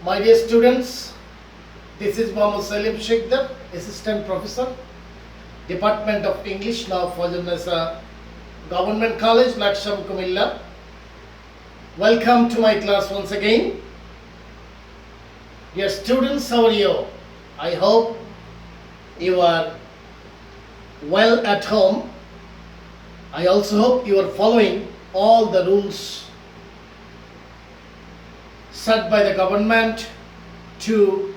My dear students, this is Mohammad Salim Sheikhdar, Assistant Professor, Department of English, now Fajr Government College, Laksham Kumilla. Welcome to my class once again. Dear students, how are you? I hope you are well at home. I also hope you are following all the rules set by the government to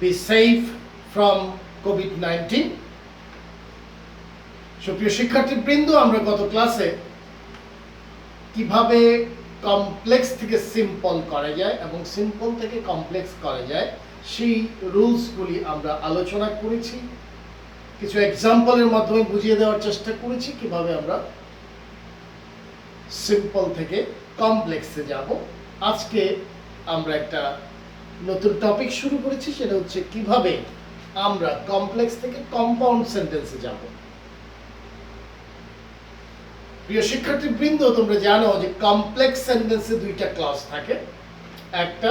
be safe from COVID-19. সুপ্রিয় শিক্ষার্থীবৃন্দ, আমরা গত ক্লাসে কিভাবে complex থেকে simple করা যায় এবং সিম্পল থেকে কমপ্লেক্স করা যায় সেই রুলসগুলি আমরা আলোচনা করেছি। কিছু এক্সাম্পলের মাধ্যমে বুঝিয়ে দেওয়ার চেষ্টা করেছি কিভাবে আমরা সিম্পল থেকে কমপ্লেক্সে যাব। আজকে আমরা একটা নতুন টপিক শুরু করেছি, সেটা হচ্ছে কিভাবে আমরা কমপ্লেক্স থেকে কম্পাউন্ড সেন্টেন্সে যাব। প্রিয় শিক্ষার্থীবৃন্দ, তোমরা জানো যে কমপ্লেক্স সেন্টেন্সে দুইটা ক্লজ থাকে, একটা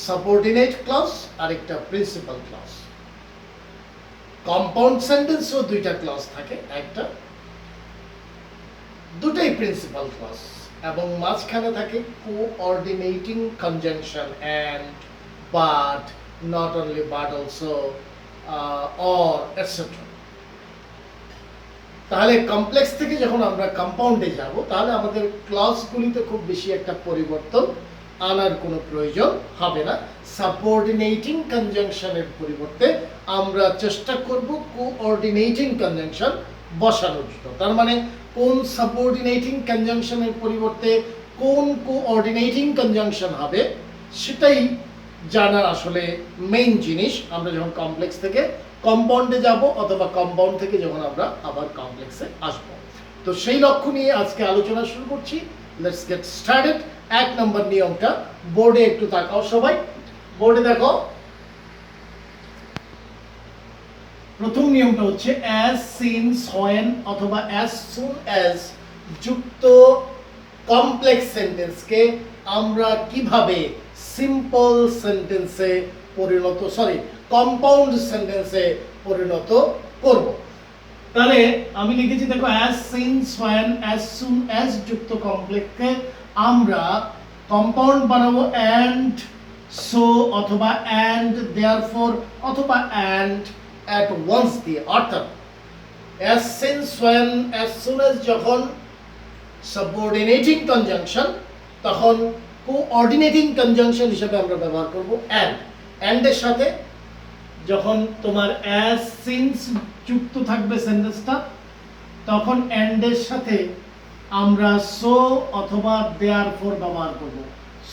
সাবঅর্ডিনেট ক্লজ আর একটা প্রিন্সিপাল ক্লজ। কম্পাউন্ড সেন্টেন্সেও দুইটা ক্লজ থাকে, দুটাই প্রিন্সিপাল ক্লজ এবং মাঝখানে থাকে coordinating conjunction and, but, not only but also, or etcetera. তাহলে কমপ্লেক্স থেকে যখন আমরা কম্পাউন্ডে যাব তাহলে আমাদের ক্লজগুলিতে খুব বেশি একটা পরিবর্তন আনার কোনো প্রয়োজন হবে না। সাবঅর্ডিনেটিং কনজাংশনের পরিবর্তে আমরা চেষ্টা করব কোঅর্ডিনেটিং কনজাংশন বসানোর জন্য। তার মানে কোন সাবঅর্ডিনেটিং কনজাংশনের পরিবর্তে কোন কোঅর্ডিনেটিং কনজাংশন হবে সেটাই জানার আসলে মেইন জিনিস। আমরা যখন কমপ্লেক্স থেকে কম্পাউন্ডে যাব অথবা কম্পাউন্ড থেকে যখন আমরা আবার কমপ্লেক্সে আসব, তো সেই লক্ষ্য নিয়ে আজকে আলোচনা শুরু করছি। Let's get started. 1 নম্বর নিয়মটা, বোর্ডে একটু তাকাও সবাই। বোর্ডে দেখো, প্রথম নিয়মটা হচ্ছে অ্যাজ সিন্স হোয়েন অথবা অ্যাজ সুন অ্যাজ যুক্ত কমপ্লেক্স সেন্টেন্সকে আমরা কিভাবে সিম্পল সেন্টেন্সে কম্পাউন্ড সেন্টেন্সে পরিণত করব। তাহলে আমি লিখেছি দেখো, as since when as soon as যুক্ত কমপ্লেক্সকে আমরা কম্পাউন্ড বানাবো অ্যান্ড, সো অথবা অ্যান্ড, দেয়ারফর অথবা অ্যান্ড at once দিয়ে। অর্থাৎ as since when as soon as যখন সাবঅর্ডিনেটিং কনজাংশন, তখন কোঅর্ডিনেটিং কনজাংশন হিসেবে আমরা ব্যবহার করব and এর সাথে যখন তোমার as since যুক্ত থাকবে সেন্টেন্সটা, তখন and এর সাথে আমরা so অথবা therefore ব্যবহার করব।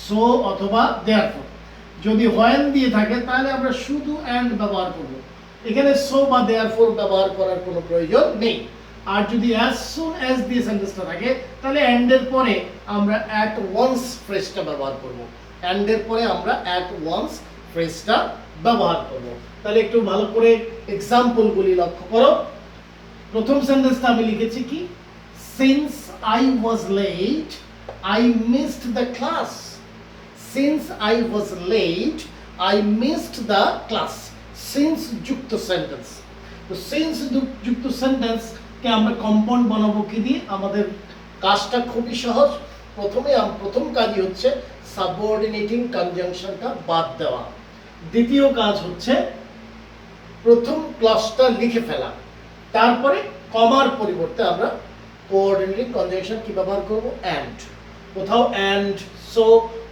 so অথবা therefore। যদি when দিয়ে থাকে তাহলে আমরা শুধু and ব্যবহার করব, এখানে সো বা দেয়ারফর ব্যবহার করার কোনো প্রয়োজন নেই। আর যদি অ্যাজ সুন অ্যাজ দিয়ে সেন্টেন্সটা থাকে তাহলে অ্যান্ড এর পরে আমরা অ্যাট ওয়ান্স ফ্রেজটা ব্যবহার করব। অ্যান্ড এর পরে আমরা অ্যাট ওয়ান্স ফ্রেজটা ব্যবহার করব। তাহলে একটু ভালো করে এক্সাম্পলগুলি লক্ষ্য করো। প্রথম সেন্টেন্সটা আমি লিখেছি কি, since I was late I missed the class. Since I was late I missed the class. Since যুক্ত সেন্টেন্স। তো সিন্স যুক্ত সেন্টেন্সকে আমরা কম্পাউন্ড বানাবো কি দিয়ে? আমাদের কাজটা খুবই সহজ। প্রথম কাজই হচ্ছে সাবঅর্ডিনেটিং কনজাংশনটা বাদ দেওয়া। দ্বিতীয় কাজ হচ্ছে প্রথম ক্লজটা লিখে ফেলা। তারপরে কমার পরিবর্তে আমরা কোঅর্ডিনেটিং কনজাংশন কি ব্যবহার করব? অ্যান্ড। কোথাও অ্যান্ড সো,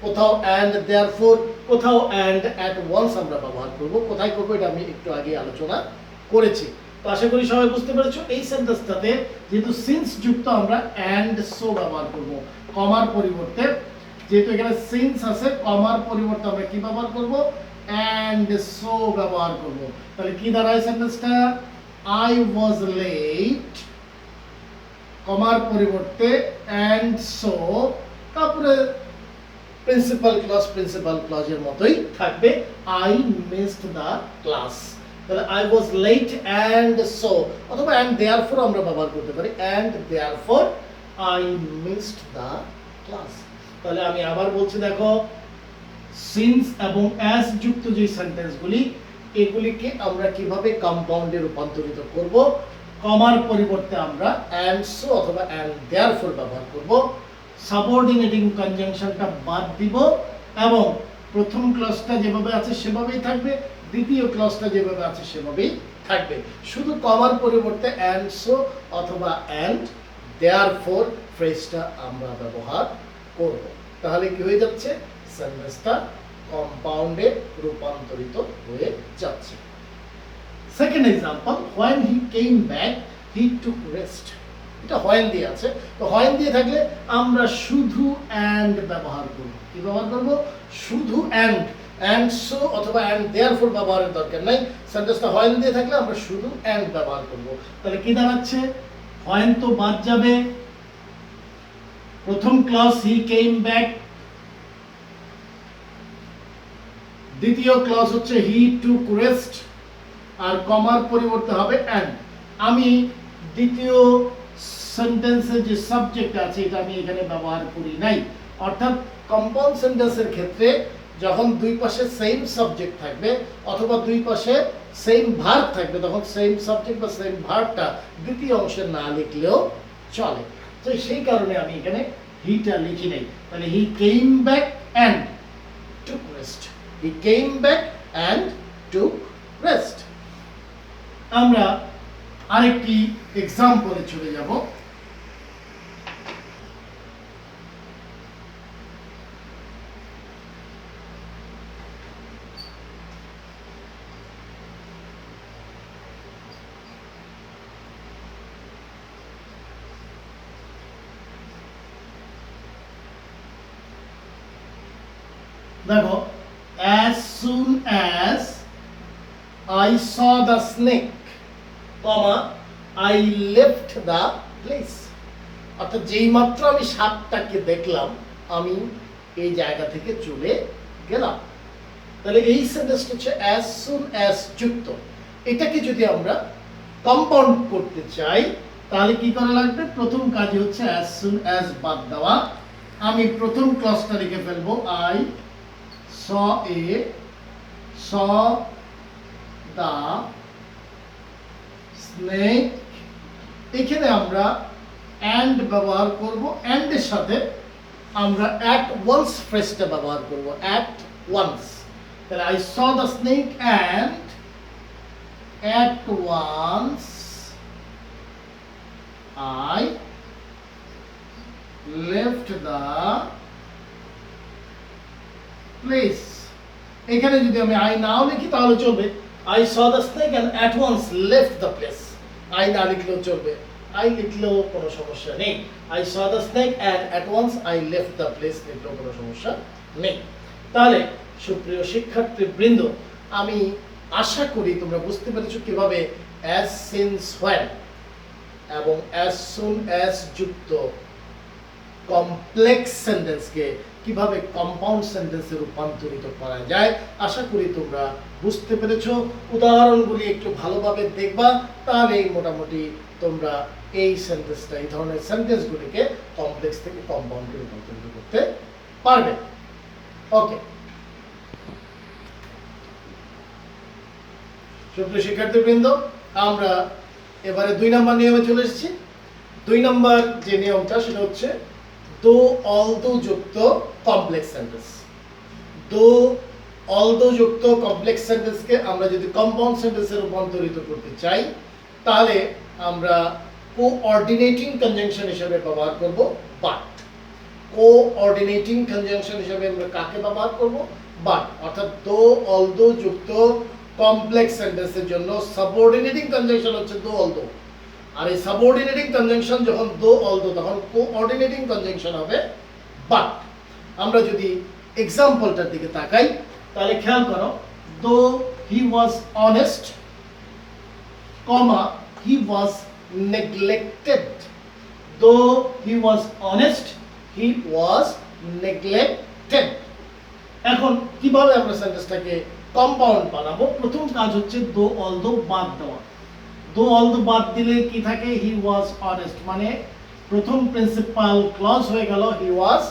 কোথাও অ্যান্ড দেয়ারফর, কোথাও অ্যান্ড অ্যাট ওয়ান্স আমরা ব্যবহার করব। কোথায় করব এটা আমি একটু আগে আলোচনা করেছি। তো আশা করি সবাই বুঝতে পেরেছো। এই সেন্টেন্সটাতে যেহেতু সিন্স যুক্ত আমরা অ্যান্ড সো ব্যবহার করব কমার পরিবর্তে। যেহেতু এখানে সিন্স আছে, কমার পরিবর্তে আমরা কি ব্যবহার করব? অ্যান্ড সো ব্যবহার করব। তাহলে কি দাঁড়ায় সেন্টেন্সটা? আই ওয়াজ লেট, কমার পরিবর্তে অ্যান্ড সো, তারপরে প্রিন্সিপাল ক্লজের মতোই থাকবে, আই মিসড দ্য ক্লাস। তাহলে I was late and so, অথবা অ্যান্ড দেয়ারফর আমরা ব্যবহার করতে পারি, and therefore I missed the class. তাহলে আমি আবার বলছি, দেখো, সিন্স এবং অ্যাস যুক্ত যে সেন্টেন্সগুলি, এগুলিকে আমরা কিভাবে কম্পাউন্ডে রূপান্তরিত করব। কমার পরিবর্তে আমরা অ্যান্ড সো অথবা অ্যান্ড দেয়ারফর ব্যবহার করব। সাবঅর্ডিনেটিং কনজাংশনটা বাদ দিব এবং প্রথম ক্লজটা যেভাবে আছে সেভাবেই থাকবে, দ্বিতীয় ক্লজটা যেভাবে আছে সেভাবেই থাকবে। শুধু কমার পরিবর্তে অ্যান্ড সো অথবা অ্যান্ড দেয়ারফর ফ্রেজটা আমরা ব্যবহার করব। তাহলে কি হয়ে যাচ্ছে, সেন্টেন্সটা কম্পাউন্ডে রূপান্তরিত হয়ে যাচ্ছে। Second example, when he came back he took rest। এটা when দিয়ে আছে, তো when দিয়ে থাকলে আমরা শুধু and ব্যবহার করব। কি ব্যবহার করব, শুধু and so অথবা and therefore ব্যবহারের দরকার নাই। সেন্টেন্সটা when দিয়ে থাকলে আমরা শুধু and ব্যবহার করব। তাহলে কি দাঁড়াচ্ছে, when তো বাদ যাবে, প্রথম ক্লজ he came back, দ্বিতীয় ক্লজ হচ্ছে he took rest, আর কমার পরিবর্তে হবে and। আমি দ্বিতীয় সেন্টেন্সের যে সাবজেক্ট আছে এটা আমি এখানে ব্যবহার করি নাই। অর্থাৎ কম্পাউন্ড সেন্টেন্সের ক্ষেত্রে যখন দুই পাশে সেম সাবজেক্ট থাকবে অথবা দুই পাশে সেম ভার্ব থাকবে, তখন সেম সাবজেক্ট বা সেম ভার্বটা দ্বিতীয় অংশে না লিখলেও চলে। তো সেই কারণে আমি এখানে হিটা লিখি নাই। তাহলে he came back and took rest, he came back and took rest. আমরা আরেকটি এক্সাম্পলে চলে যাব। দেখো, as soon as I saw the snake, I left the place। অর্থাৎ যেই মাত্র আমি সাপটাকে দেখলাম আমি এই জায়গা থেকে চলে গেলাম। তাহলে এই সেন্টেন্সটা হচ্ছে as soon as যুক্ত। এটাকে যদি আমরা কম্পাউন্ড করতে চাই তাহলে কি করা লাগবে, প্রথম কাজ হচ্ছে as soon as বাদ দেওয়া। আমি প্রথম ক্লজটা লিখে ফেলবো, I saw the স্নেক। এখানে আমরা and ব্যবহার করব, and এর সাথে আমরা at once ফ্রেজটা ব্যবহার করব, at once। তাহলে I saw the snake and at once I left the place। এখানে যদি আমি I নাও লিখি তাহলে চলবে, I saw the snake and at once left the place। I না লিখলেও চলবে, I লিখলেও কোনো সমস্যা নেই। I saw the snake and at once I left the place লিখলেও কোনো সমস্যা নেই। তাহলে সুপ্রিয় শিক্ষার্থী বৃন্দ, আমি আশা করি তোমরা বুঝতে পেরেছো কিভাবে as, since, when এবং as soon as যুক্ত কমপ্লেক্স সেন্টেন্সকে কিভাবে কম্পাউন্ড সেন্টেন্সে রূপান্তরিত করা যায়। আশা করি তোমরা বুঝতে পেরেছো। উদাহরণগুলি একটু ভালোভাবে দেখবা, তাহলেই মোটামুটি তোমরা এই সেন্টেন্সটা, এই ধরনের সেন্টেন্সগুলিকে কমপ্লেক্স থেকে কম্পাউন্ডে রূপান্তরিত করতে পারবে। ওকে, সুপ্রিয় শিক্ষার্থীবৃন্দ, আমরা এবারে 2 নম্বর নিয়মে চলে এসেছি। 2 নম্বর যে নিয়মটা সেটা হচ্ছে দো অলদো যুক্ত কমপ্লেক্স সেন্টেন্স। দো অলদো যুক্ত কমপ্লেক্স সেন্টেন্সকে আমরা যদি কম্পাউন্ড সেন্টেন্সে রূপান্তরিত করতে চাই তাহলে আমরা কোঅর্ডিনেটিং কনজাংশন হিসেবে ব্যবহার করব বাট। কোঅর্ডিনেটিং কনজাংশন হিসেবে আমরা কাকে ব্যবহার করব, বাট। অর্থাৎ দো অলদো যুক্ত কমপ্লেক্স সেন্টেন্সের জন্য সাবঅর্ডিনেটিং কনজাংশন হচ্ছে দো অলদো, আর এই সাবঅর্ডিনেটিং কনজাংশন যখন দো অলদো তখন কোঅর্ডিনেটিং কনজাংশন হবে বাট। আমরা যদি এক্সাম্পলটার দিকে তাকাই তাহলে খেয়াল করো, দো হি was honest, comma he was neglected. দো হি was honest, he was neglected. এখন কিভাবে আমরা সেন্টেন্সটাকে কম্পাউন্ড বানাবো? প্রথম কাজ হচ্ছে দো অলদো বাদ দেওয়া। দো অলদো বাদ দিলে কি থাকে, হি ওয়াজ অনেস্ট, মানে প্রথম প্রিন্সিপাল ক্লজ হয়ে গেল হি ওয়াজ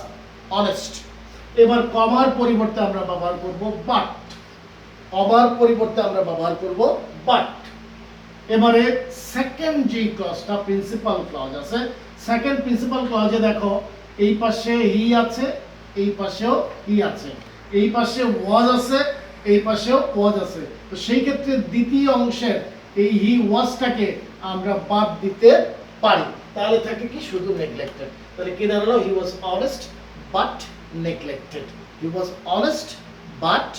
অনেস্ট। এবার কমার পরিবর্তে আমরা ব্যবহার করব বাট, কমার পরিবর্তে আমরা ব্যবহার করব বাট। এবারে সেকেন্ড যে ক্লজটা প্রিন্সিপাল ক্লজ আছে, সেকেন্ড প্রিন্সিপাল ক্লজে দেখো এই পাশে হি আছে, এই পাশেও হি আছে, এই পাশে ওয়াজ আছে, এই পাশেও ওয়াজ আছে। তো সেই ক্ষেত্রে দ্বিতীয় অংশের এই হি ওয়াজটাকে আমরা বাদ দিতে পারি, তাহলে থাকে কি শুধু নেগলেক্টেড। তাহলে কি দাঁড়ালো? He was honest but neglected, he was honest but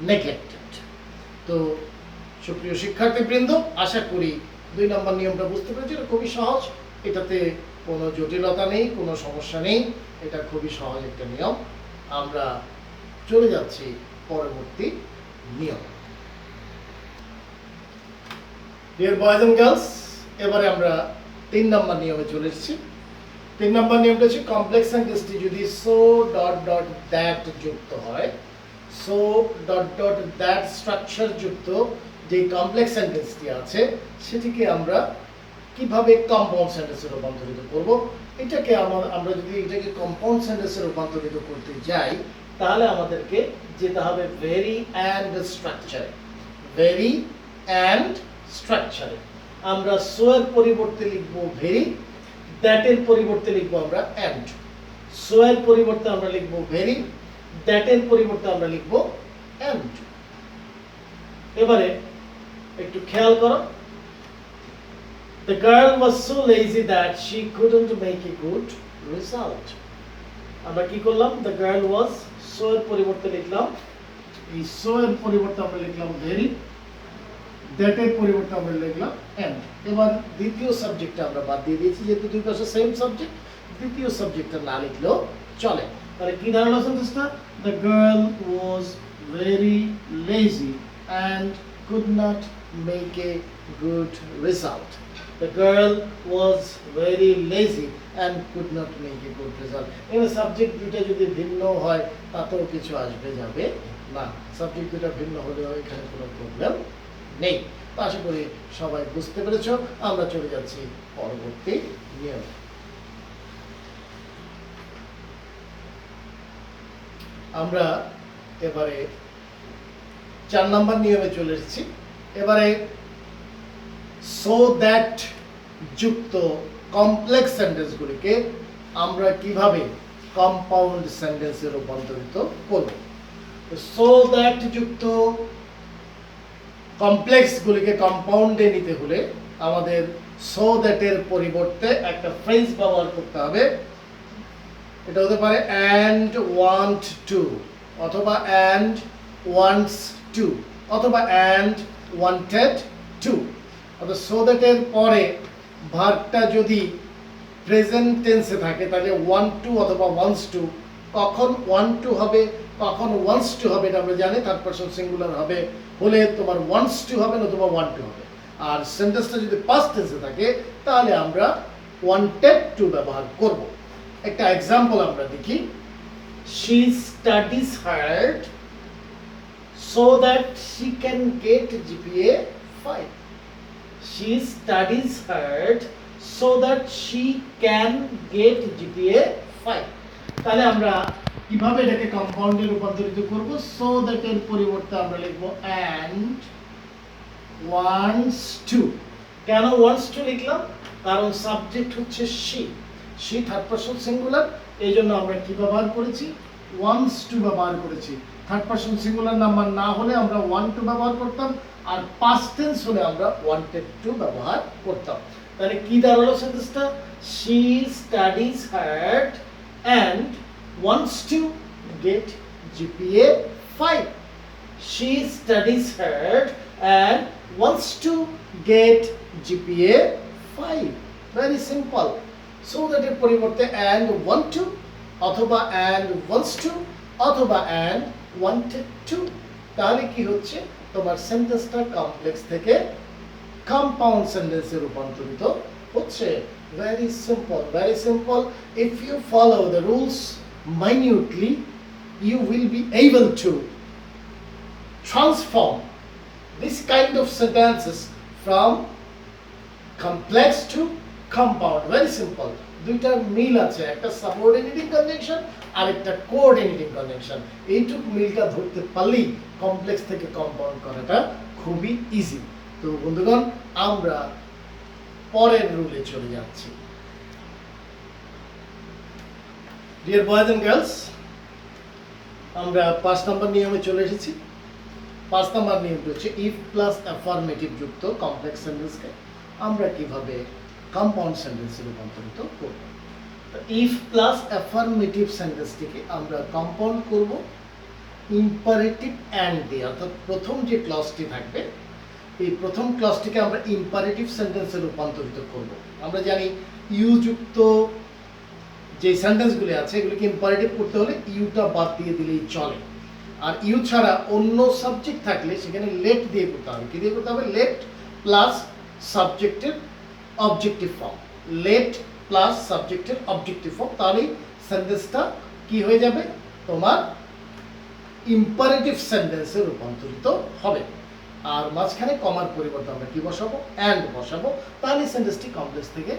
neglected. তো সুপ্রিয় শিক্ষার্থীবৃন্দ, আশা করি 2 নম্বর নিয়মটা বুঝতে পেরেছি। এটা খুবই সহজ, এটাতে কোনো জটিলতা নেই, কোনো সমস্যা নেই, এটা খুবই সহজ একটা নিয়ম। আমরা চলে যাচ্ছি পরবর্তী নিয়ম। ডিয়ার বয়েজ এন্ড গার্লস, এবারে আমরা 3 নম্বর নিয়মে চলে এসেছি। 3 নম্বর নিয়মটা হচ্ছে কমপ্লেক্স সেন্টেন্সটি যদি সো ডট ডট দ্যাট যুক্ত হয়, so dot dot that structure যুক্ত যে কমপ্লেক্স সেন্টেন্সটি আছে সেটিকে আমরা কিভাবে কম্পাউন্ড সেন্টেন্সে রূপান্তরিত করব। এটাকে আমরা যদি এটাকে কম্পাউন্ড সেন্টেন্সে রূপান্তরিত করতে যাই তাহলে আমাদেরকে যেতে হবে ভেরি অ্যান্ড স্ট্রাকচারে। ভেরি অ্যান্ড স্ট্রাকচারে আমরা সো এর পরিবর্তে লিখব ভেরি, দ্যাট এর পরিবর্তে লিখব আমরা অ্যান্ড। সো এর পরিবর্তে আমরা লিখব ভেরি, দ্যাট এর পরিবর্তে আমরা লিখব অ্যান্ড। এবারে একটু খেয়াল করো, the girl was so lazy that she couldn't make a good result. আমরা কি করলাম? the girl was so এর পরিবর্তে লিখলাম, এই so এর পরিবর্তে আমরা লিখলাম very, that এর পরিবর্তে আমরা লিখলাম and। এবার দ্বিতীয় সাবজেক্টটা আমরা বাদ দিয়ে দিয়েছি, যেহেতু দুই পাশে সেম সাবজেক্ট, দ্বিতীয় সাবজেক্টটা না লিখলেও চলে। তাহলে কি দাঁড়ালো সেন্টেন্সটা? the girl was very lazy and could not make a good result. The girl was very lazy and could not make a good result. এখানে সাবজেক্ট দুটো যদি ভিন্ন হয় তাতেও কিছু আসবে যাবে না, সাবজেক্ট দুটো ভিন্ন হলেও এখানে কোনো প্রবলেম নেই। তো আশা করি সবাই বুঝতে পেরেছো। আমরা চলে যাচ্ছি পরবর্তী নিয়ম। আমরা এবারে 4 নম্বর নিয়মে চলে এসেছি। এবারে সো দ্যাট যুক্ত কমপ্লেক্স সেন্টেন্সগুলিকে আমরা কিভাবে কম্পাউন্ড সেন্টেন্সে রূপান্তরিত করব। সো দ্যাট যুক্ত কমপ্লেক্সগুলিকে কম্পাউন্ডে নিতে হলে আমাদের সো দ্যাটের পরিবর্তে একটা ফ্রেজ ব্যবহার করতে হবে। এটা হতে পারে অ্যান্ড ওয়ান্ট টু, অথবা অ্যান্ড ওয়ান্টস টু, অথবা অ্যান্ড ওয়ান্টেড টু। অর্থাৎ সো দ্যাটের পরে ভার্বটা যদি প্রেজেন্ট টেন্সে থাকে তাহলে ওয়ান্ট টু অথবা ওয়ান্টস টু। কখন ওয়ান্ট টু হবে, কখন ওয়ান্টস টু হবে এটা আমরা জানি। থার্ড পারসন সিঙ্গুলার হবে হলে তোমার ওয়ান্টস টু হবে নতুবা ওয়ান্ট টু হবে। আর সেন্টেন্সটা যদি পাস্ট টেন্সে থাকে তাহলে আমরা ওয়ান্টেড টু ব্যবহার করব। একটা এক্সাম্পল আমরা দেখি। she studies hard so that she can get GPA 5. She studies hard so that she can get GPA 5. তাহলে আমরা কিভাবে এটাকে কম্পাউন্ডে রূপান্তরিত করব? সো দ্যাট এর পরিবর্তে আমরা লিখব and wants to। কেন wants to লিখলাম? কারণ সাবজেক্ট হচ্ছে she, she third person singular, এই জন্য আমরা কি ব্যবহার করেছি? wants to ব্যবহার করেছি। থার্ড পারসন সিঙ্গুলার নাম্বার না হলে আমরা want to ব্যবহার করতাম, আর পাস্ট টেন্স হলে আমরা wanted to ব্যবহার করতাম। তাহলে কি দাঁড়ালো সেন্টেন্সটা? she studies hard and wants to get GPA 5. She studies hard and wants to get GPA 5. Very simple. So that এর পরিবর্তে and want to, অথবা and wants to, অথবা and wanted to। তাহলে কি হচ্ছে? তোমার সেন্টেন্সটা কমপ্লেক্স থেকে কম্পাউন্ড সেন্টেন্সে রূপান্তরিত হচ্ছে। Very simple, very simple. If you follow the rules minutely, you will be able to transform this kind of sentences from complex to compound. Very simple. দুইটার মিল আছে, একটা সাবঅর্ডিনেটিং কনজাংশন আরেকটা কোঅর্ডিনেটিং কনজাংশন। এইটুকু মিলটা ধরতে পারলেই কমপ্লেক্স থেকে compound করাটা খুবই ইজি। তো বন্ধুগণ, আমরা পরের রুলে চলে যাচ্ছি। ডিয়ার বয়েজ এন্ড গার্লস, আমরা 5 নম্বর নিয়মে চলে এসেছি। 5 নম্বর নিয়মটি হচ্ছে ইফ প্লাস অ্যাফার্মেটিভ যুক্ত কমপ্লেক্স সেন্টেন্সকে আমরা কিভাবে কম্পাউন্ড সেন্টেন্সে রূপান্তরিত করব। ইফ প্লাস অ্যাফার্মেটিভ সেন্টেন্সটিকে আমরা কম্পাউন্ড করব ইম্পারেটিভ অ্যান্ড দিয়ে, অর্থাৎ প্রথম যে ক্লজটি থাকবে এই প্রথম ক্লজটিকে আমরা ইম্পারেটিভ সেন্টেন্সে রূপান্তরিত করব। আমরা জানি ইউ যুক্ত যে সেন্টেন্সগুলি আছে এগুলিকে ইম্পারেটিভ করতে হলে ইউটা বাদ দিয়ে দিলেই চলে। আর ইউ ছাড়া অন্য সাবজেক্ট থাকলে সেখানে লেট দিয়ে করতে হবে। কি দিয়ে করতে হবে? লেট প্লাস সাবজেক্টের অবজেক্টিভ ফর্ম, লেট প্লাস সাবজেক্টের অবজেক্টিভ ফর্ম, তাহলেই সেন্টেন্সটা কি হয়ে যাবে? তোমার ইম্পারেটিভ সেন্টেন্সে রূপান্তরিত হবে। আর মাঝখানে কমার পরিবর্তে আমরা কি বসাবো? অ্যান্ড বসাবো, তাহলে সেন্টেন্সটি কমপ্লেক্স থেকে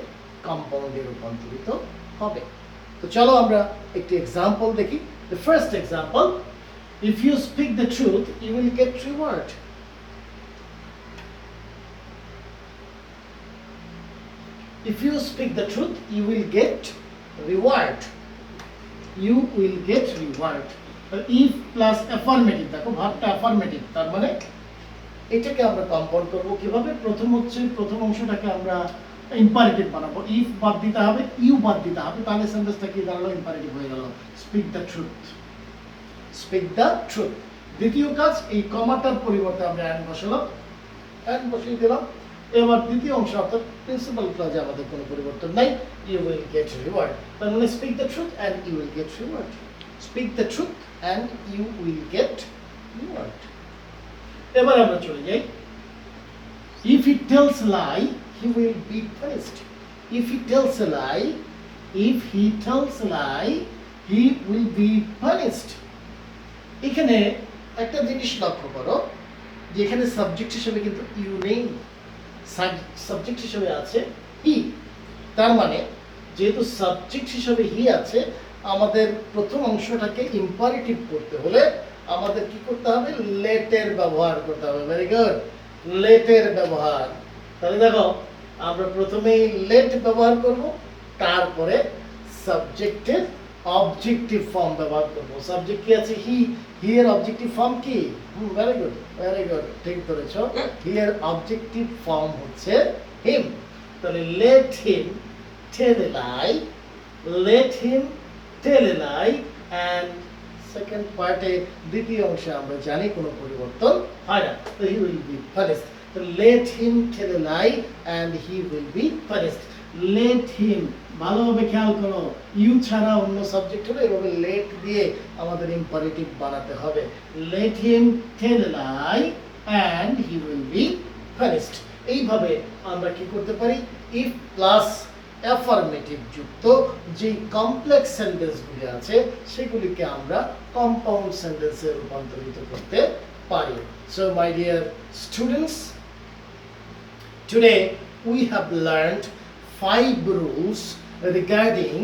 কম্পাউন্ডে রূপান্তরিত হবে। তো চলো আমরা একটি এক্সাম্পল দেখি। The first example, if you speak the truth, you will get reward. If you speak the truth, you will get reward. You will get reward. If plus affirmative, দেখো ভার্বটা affirmative, তার মানে এটাকে আমরা কম্পাউন্ড করব কিভাবে? প্রথম অংশটাকে আমরা ইম্পারেটিভ বানাবো। ইফ বাদ দিতে হবে, ইউ বাদ দিতে হবে, তাহলে সেন্টেন্সটা কি দাঁড়ালো? ইম্পারেটিভ হয়ে গেল। Speak the truth, speak the truth. দ্বিতীয় কাজ, এই কমাটার পরিবর্তে আমরা অ্যান্ড বসালাম, অ্যান্ড বসিয়ে দিলাম। এবার দ্বিতীয় অংশ অর্থাৎ প্রিন্সিপাল ক্লজে আমাদের কোনো পরিবর্তন নাই, ইউ উইল গেট রিওয়ার্ড। তার মানে speak the truth and you will get reward, speak the truth and you will get reward. এবার আমরা চলে যাই। If he tells a lie, he will be punished. If he tells a lie, if he tells a lie, he will be punished. এখানে একটা জিনিস লক্ষ্য করো, যে এখানে সাবজেক্ট হিসেবে কিন্তু ইউ নেই, সাবজেক্ট হিসেবে আছে হি। তার মানে যেহেতু সাবজেক্ট হিসেবে হি আছে, আমাদের প্রথম অংশটাকে ইম্পারেটিভ করতে হলে আমাদের কি করতে হবে? লেটের ব্যবহার করতে হবে। ভেরি গুড, লেটের ব্যবহার। তাহলে দেখো আমরা প্রথমেই লেট ব্যবহার করব, তারপরে সাবজেক্টের অবজেক্টিভ ফর্ম ব্যবহার করব। সাবজেক্ট কি আছে? হি, হি এর অবজেক্টিভ ফর্ম কি? ভেরি গুড, ভেরি গুড, ঠিক ধরেছো। হি এর অবজেক্টিভ ফর্ম হচ্ছে হিম। তাহলে let him tell a lie, let him tell a lie, and second পার্টে দ্বিতীয় অংশে আমরা জানি কোনো পরিবর্তন হয় না। তো হি উইল বি পানিশড। তো let him tell a lie and he will be punished. Let him, ভালোভাবে খেয়াল করো, ইউ ছাড়া অন্য সাবজেক্ট হলে এভাবে লেট দিয়ে আমাদের ইম্পারেটিভ বানাতে হবে। Let him tell a lie and he will be punished. এইভাবে আমরা কি করতে পারি? ইফ প্লাস অ্যাফার্মেটিভ যুক্ত যে কমপ্লেক্স সেন্টেন্সগুলি আছে সেগুলিকে আমরা কম্পাউন্ড সেন্টেন্সে রূপান্তরিত করতে পারি। So my dear students, today we have learned 5 rules regarding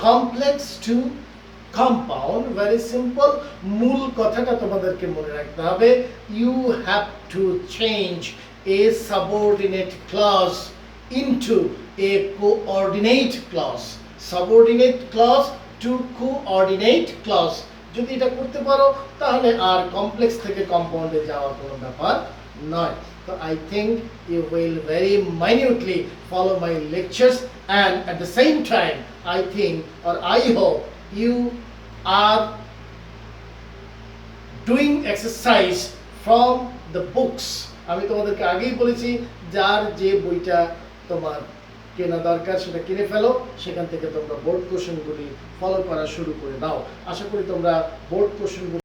complex to compound. Very simple. মূল কথাটা তোমাদেরকে মনে রাখতে হবে, you have to change a subordinate clause into a coordinate clause, subordinate clause to coordinate clause. যদি এটা করতে পারো তাহলে আর কমপ্লেক্স থেকে কম্পাউন্ডে যাওয়ার কোনো ব্যাপার নয়। So I think you will very minutely follow my lectures, and at the same time I think, or I hope, you are doing exercise from the books. আমি তোমাদেরকে আগেই বলেছি, যার যে বইটা তোমার কেনা দরকার সেটা কিনে ফেলো, সেখান থেকে তোমরা বোর্ড কোশ্চেনগুলি ফলো করা শুরু করে দাও। আশা করি তোমরা বোর্ড কোশ্চেনগুলি